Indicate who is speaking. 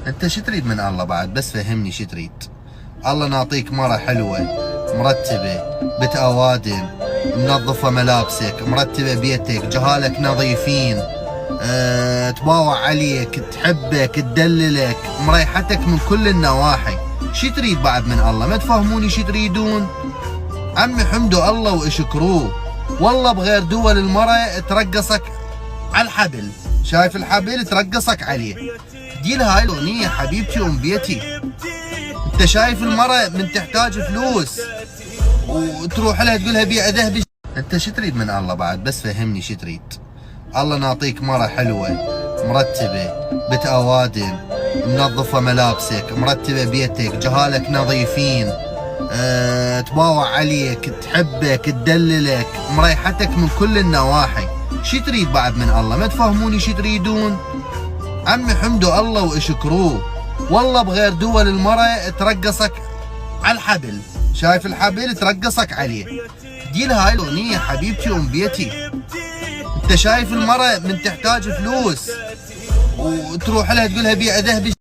Speaker 1: انت شو تريد من الله بعد؟ بس فهمني شو تريد. الله نعطيك مرة حلوة مرتبة بت اوادم، منظفة ملابسك، مرتبة بيتك، جهالك نظيفين، تباوع عليك، تحبك، تدللك، مريحتك من كل النواحي. شو تريد بعد من الله؟ ما تفهموني شو تريدون؟ عمي حمدوا الله واشكروه. والله بغير دول المرأة ترقصك على الحبل، شايف الحبل ترقصك عليه. دي هاي الاغنية حبيبتي ام بيتي. انت شايف المرأة من تحتاج فلوس وتروح لها تقولها بيع ذهبي. انت شو تريد من الله بعد؟ بس فهمني شو تريد. الله نعطيك مرة حلوة مرتبة بت اوادم، منظفة ملابسك، مرتبة بيتك، جهالك نظيفين، تباوع عليك، تحبك، تدللك، مريحتك من كل النواحي. شو تريد بعد من الله؟ ما تفهموني شو تريدون؟ عمي حمدوا الله واشكروه. والله بغير دول المرأة ترقصك على الحبل، شايف الحبل ترقصك عليه. دي هاي الاغنية حبيبتي ام بيتي. انت شايف المرأة من تحتاج فلوس وتروح لها تقولها بيع ذهبي.